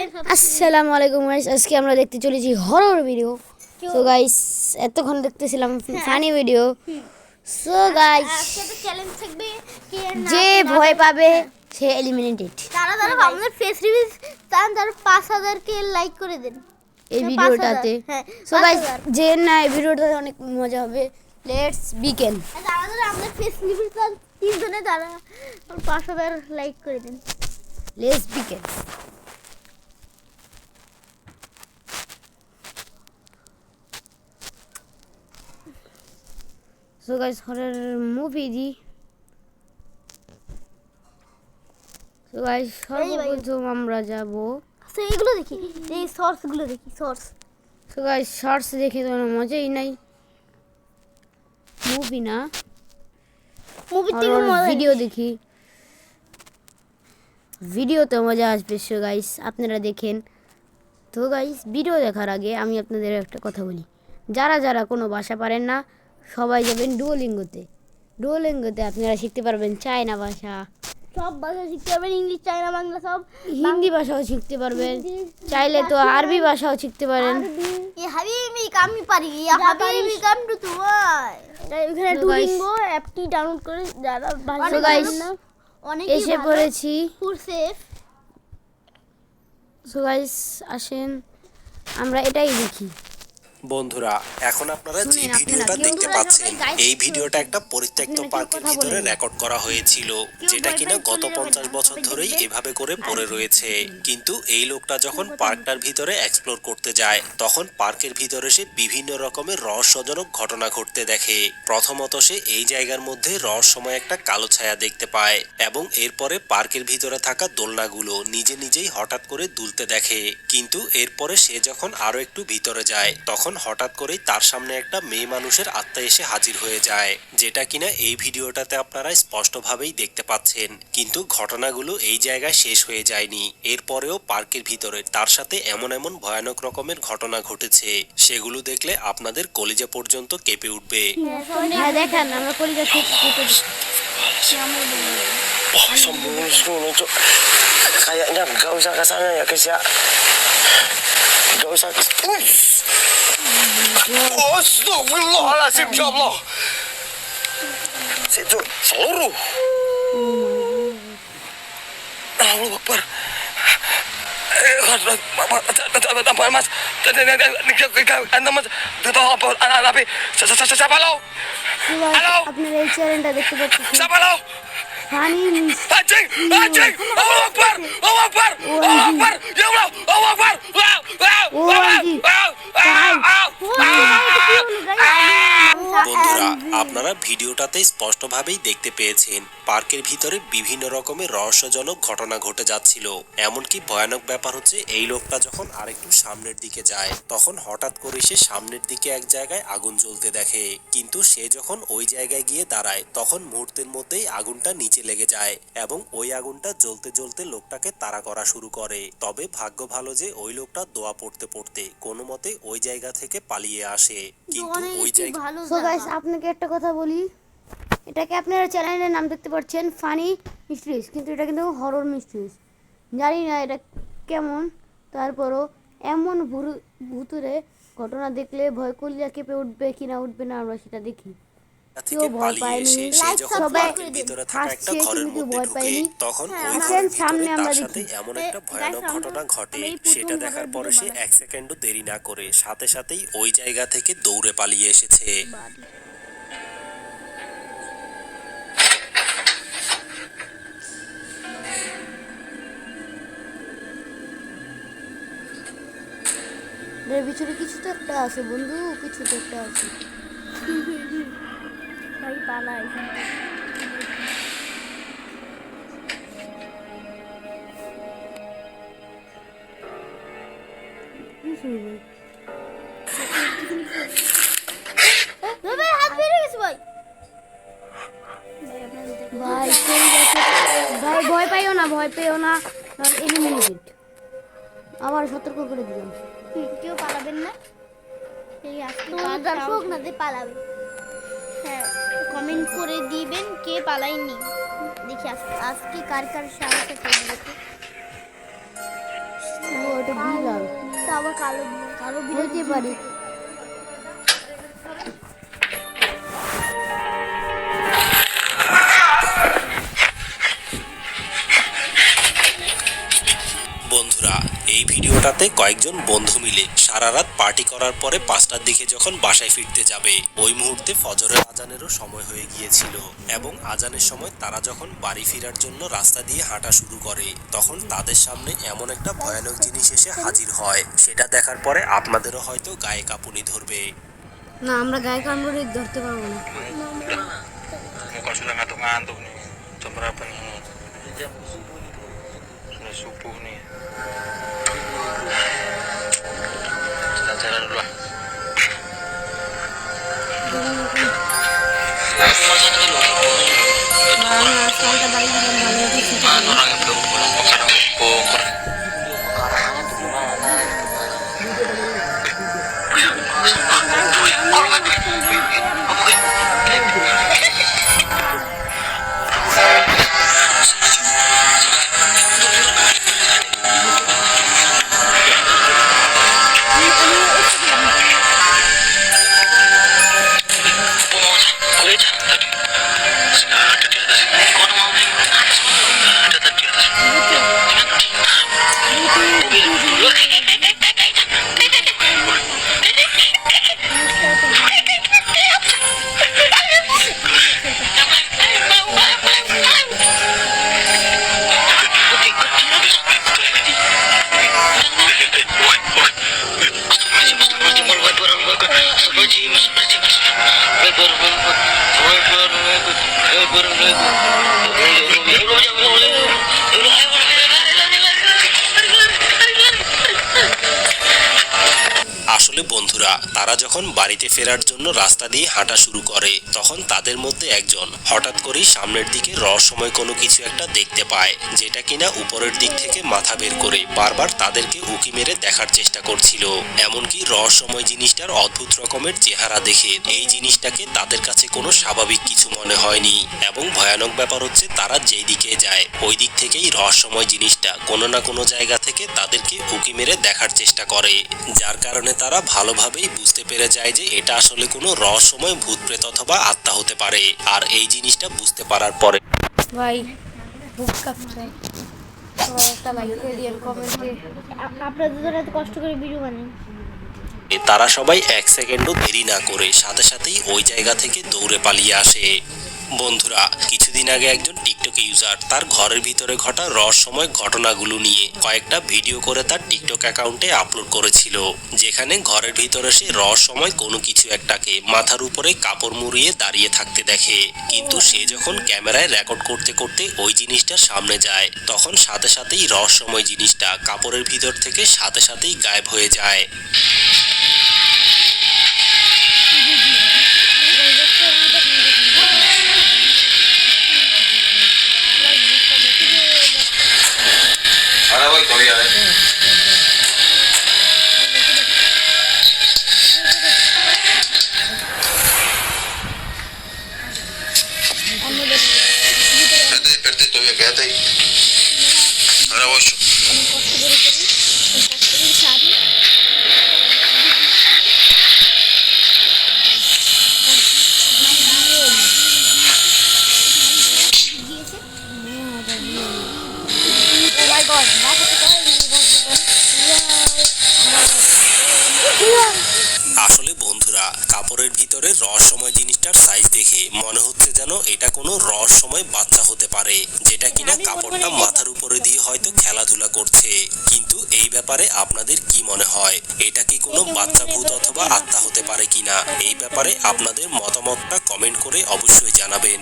আসসালামু আলাইকুম গাইস, আজকে আমরা দেখতে চলেছি হরর ভিডিও। সো গাইস, এতক্ষণ দেখতেছিলাম ফানি ভিডিও। সো গাইস, আজকে চ্যালেঞ্জ থাকবে কে যে ভয় পাবে সে এলিমিনেটেড। তারা আমাদের ফেস রিভিউ তার 5000 কে লাইক করে দেন এই ভিডিওটাতে। সো গাইস, যে না এই ভিডিওটাতে অনেক মজা হবে। Let's begin. তারা আমাদের ফেস রিভিউ তার 3 জনে তারা 5000 লাইক করে দেন। Let's begin. So guys, horror movie di. So guys, সর্বপ্রথম আমরা যাব। সো এগুলো দেখি, এই শর্টস গুলো দেখি, শর্টস। So guys, শর্টস দেখে তো মজাই নাই। মুভি না, মুভি থেকে মজা ভিডিও দেখি। ভিডিওতে মজা আসবে। সো গাইস, আপনারা দেখেন। তো গাইস, ভিডিও দেখার আগে আমি আপনাদের একটা কথা বলি। যারা যারা কোনো ভাষা পারেন না, সবাই যাবেন ডুওলিঙ্গোতে। ডুওলিঙ্গোতে আপনারা শিখতে পারবেন চায়না ভাষা, সব ভাষা শিখতে পারবেন, ইংলিশ, চায়না, বাংলা সব। হিন্দি ভাষাও শিখতে পারবেন, চাইলে তো আরবি ভাষাও শিখতে পারেন। এই হাবিবি আমি পারি, এই হাবিবি কাম টু তুই। এখানে ডুওলিঙ্গো অ্যাপটি ডাউনলোড করে যারা ভাষা জানেন না অনেক এসে পড়েছি। ফুল সেফ। সো গাইস, আসেন আমরা এটাই দেখি। বন্ধুরা, এখন আপনারা যে ভিডিওটা দেখতে পাচ্ছেন, এই ভিডিওটা একটা পরিত্যক্ত পার্কের ভিতরে রেকর্ড করা হয়েছিল, যেটা কিনা গত 50 বছর ধরেই এভাবে করে পড়ে রয়েছে। কিন্তু এই লোকটা যখন পার্কটার ভিতরে এক্সপ্লোর করতে যায়, তখন পার্কের ভিতরে সে বিভিন্ন রকমের রহস্যজনক ঘটনা ঘটতে দেখে। প্রথমত সে এই জায়গার মধ্যে রহস্যময় একটা কালো ছায়া দেখতে পায়, এবং এরপরে পার্কের ভিতরে থাকা দোলনাগুলো নিজে নিজেই হঠাৎ করে দুলতে দেখে। কিন্তু এরপরে সে যখন আরো একটু ভিতরে যায়, তখন হঠাৎ করেই তার সামনে একটা মেয়ে মানুষের আত্মা এসে হাজির হয়ে যায়, যেটা কিনা এই ভিডিওটাতে আপনারা স্পষ্টভাবেই দেখতে পাচ্ছেন। কিন্তু ঘটনাগুলো এই জায়গায় শেষ হয়ে যায়নি। এরপরেও পার্কের ভিতরে তার সাথে এমন এমন ভয়ানক রকমের ঘটনা ঘটেছে, সেগুলো দেখলে আপনাদের কলিজা পর্যন্ত কেঁপে উঠবে। হ্যাঁ, দেখেন আমরা কলিজা কেঁপে kayaknya gak usah ke sana ya guys ya, gak usah. Astagfirullahaladzim, ya Allah. Situ seluruh. Allahu Akbar. Mas, siapa lo? Halo. আপনারা এই চ্যানেলটা দেখতে পাচ্ছেন। Siapa lo? Funny Anjing, anjing. Allahu Akbar, Allahu Akbar, Allahu Akbar. Ya Allah, Allahu Akbar. বন্ধুরা, আপনারা ভিডিওটাতে স্পষ্টভাবেই দেখতে পেয়েছেন পার্কের ভিতরে বিভিন্ন রকমের রহস্যজনক ঘটনা ঘটে যাচ্ছিল। এমনকি ভয়ানক ব্যাপার হচ্ছে, এই লোকটা যখন আরেকটু সামনের দিকে যায়, তখন হঠাৎ করে সে সামনের দিকে এক জায়গায় আগুন জ্বলতে দেখে। কিন্তু সে যখন ওই জায়গায় গিয়ে দাঁড়ায়, তখন মুহূর্তের মধ্যেই আগুনটা নিচে লেগে যায়, এবং ওই আগুনটা জ্বলতে জ্বলতে লোকটাকে তাড়া করা শুরু করে। তবে ভাগ্য ভালো যে ওই লোকটা দোয়া পড়তে পড়তে কোনো মতে ওই জায়গা থেকে পালিয়ে আসে। কিন্তু ওই জায়গা। সো গাইস, আপনাকে একটা কথা বলি, এটাকে আপনারা চ্যানেলের নাম দেখতে পাচ্ছেন ফানি মিস্ট্রিজ, কিন্তু এটা কিন্তু হরর মিস্ট্রিজ। জানি না এটা কেমন, তারপরও এমন ভুতুরে ঘটনা দেখলে ভয় কলিজা কেঁপে উঠবে কিনা উঠবে না, আমরা সেটা দেখি। কেউ ভয় পায়নি, সবাই হাসছে কিন্তু ভয় পায়নি। তখন সামনে আমরা দেখি এমন একটা ভয়ানক ঘটনা ঘটে, সেটা দেখার পরে সে 1 সেকেন্ডও দেরি না করে সাথে সাথেই ওই জায়গা থেকে দৌড়ে পালিয়ে এসেছে। এর ভিতরে কিছু তো একটা আছে বন্ধু, কিছু তো একটা আছে। ভাই পালাই হাত বেরিয়ে গেছে ভাই। ভাই ভাই ভয় পাইও না, ভয় পেও না, এলিমিনেটেড। আবার সতর্ক করে দিলাম, কেউ পালাবেন না, এই আজকে দর্শক না যে পালাবে। হ্যাঁ, কমেন্ট করে দিবেন কে পালায়নি, দেখি আজকে কার কার সাহস আছে। ওটা বিড়াল তা আবার কালো কালো হইতে পারে। বন্ধুরা, এই ভিডিওটাতে কয়েকজন বন্ধু মিলে সারা রাত পার্টি করার পরে 5টার দিকে যখন বাসায় ফিরতে যাবে, ওই মুহূর্তে ফজরের আজানেরও সময় হয়ে গিয়েছিল এবং আজানের সময় তারা যখন বাড়ি ফেরার জন্য রাস্তা দিয়ে হাঁটা শুরু করে, তখন তাদের সামনে এমন একটা ভয়ানক জিনিস এসে হাজির হয়। সেটা দেখার পরে আপনাদেরও হয়তো গায়ে কাঁপুনি ধরবে। না, আমরা গায়ে কামড়ে ধরতে পারবো না। Muka sudah ngantuk-ngantuk nih. Jam berapa nih? Sudah subuh nih. Kita jalan dulu lah. আজকালটা বাড়ি গেলাম ভালো হতো। Mana orang yang belum pulang? Kok kadang bongkar? আসলে বন্ধুরা, তারা যখন বাড়িতে ফেরার জন্য রাস্তা দিয়ে হাঁটা শুরু করে, তখন তাদের মধ্যে একজন হঠাৎ করেই সামনের দিকে রহস্যময় কোনো কিছু একটা দেখতে পায়, যেটা কিনা উপরের দিক থেকে মাথা বের করে বারবার তাদেরকে উঁকি মেরে দেখার চেষ্টা করছিল। এমনকি রহস্যময় জিনিসটার অদ্ভুত রকমের চেহারা দেখে এই জিনিসটাকে তাদের কাছে কোনো স্বাভাবিক কিছু মনে হয়নি। এবং ভয়ানক ব্যাপার হচ্ছে, তারা যেই দিকে যায় ওই দিক থেকেই রহস্যময় জিনিসটা কোনো না কোনো জায়গা থেকে তাদেরকে উঁকি মেরে দেখার চেষ্টা করে, যার কারণে তারা ভালোভাবেই বুঝতে পেরে যায় যে এটা আসলে কোনো রহস্যময় ভূতপ্রেত অথবা আত্মা হতে পারে। আর এই জিনিসটা বুঝতে পারার পরে ভাই বুক কাঁপছে। সবাই একটা লাইক করে দিন, কমেন্টে। আপনাদের জন্য এত কষ্ট করে ভিডিও বানাই। তারা সবাই 1 সেকেন্ডও দেরি না করে সাথে সাথেই ওই জায়গা থেকে দৌড়ে পালিয়ে আসে। বন্ধুরা, কিছুদিন আগে একজন টিকটক ইউজার তার ঘরের ভিতরে ঘটা রহস্যময় ঘটনাগুলো নিয়ে কয়েকটা ভিডিও করে তার টিকটক অ্যাকাউন্টে আপলোড করেছিল, যেখানে ঘরের ভিতরে সে রহস্যময় কোনো কিছু একটাকে মাথার উপরে কাপড় মুড়িয়ে দাঁড়িয়ে থাকতে দেখে। কিন্তু সে যখন ক্যামেরায় রেকর্ড করতে করতে ওই জিনিসটা সামনে যায়, তখন সাথে সাথেই রহস্যময় জিনিসটা কাপড়ের ভিতর থেকে সাথে সাথেই গায়েব হয়ে যায়। Ahora voy todavía, No te desperté todavía, quédate ahí. Ahora voy yo. আসলে বন্ধুরা, কাপড়ের ভিতরে রহস্যময় জিনিসটার সাইজ দেখে মনে হচ্ছে যেন এটা কোনো রহস্যময় বাচ্চা হতে পারে, যেটা কিনা কাপড়টা মাথার উপরে দিয়ে হয়তো খেলাধুলা করছে। কিন্তু এই ব্যাপারে আপনাদের কি মনে হয়? এটা কি কোনো বাচ্চা ভূত অথবা আত্মা হতে পারে কিনা? এই ব্যাপারে আপনাদের মতামতটা কমেন্ট করে অবশ্যই জানাবেন।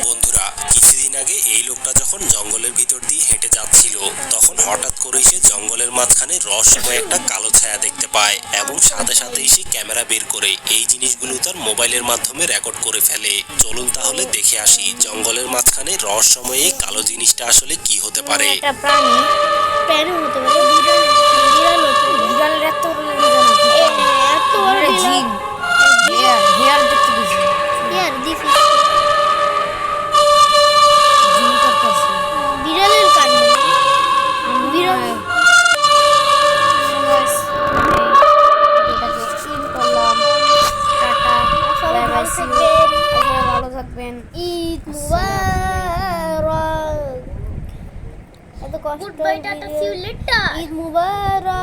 বন্ধুরা, কিছুদিন আগে এই লোকটা যখন জঙ্গলের ভিতর দিয়ে হেঁটে যাচ্ছিল, তখন হঠাৎ করে সে জঙ্গলের মাঝখানে রহস্যময় একটা কালো ছায়া দেখতে পায় এবং সাথে সাথেই সে ক্যামেরা বের করে এই জিনিসগুলো তার মোবাইলের মাধ্যমে রেকর্ড করে ফেলে। চলুন তাহলে দেখে আসি জঙ্গলের মাঝখানে রহস্যময় এই কালো জিনিসটা আসলে কি হতে পারে। একটা প্রাণী, প্যারো হতে পারে, বিড়াল হতে পারে। বিড়ালের এত বড় লাগে জানো? এত বড় বিড়াল। জিম হেয়ার দেখতে গেছি, ইয়ার দিস জিম করতেছে। বিড়ালের কান। বিড়াল থাকবেন। ভালো থাকবেন। ঈদ মুবারক। এত কষ্ট Goodbye, Tata, see you later. Eid Mubarak.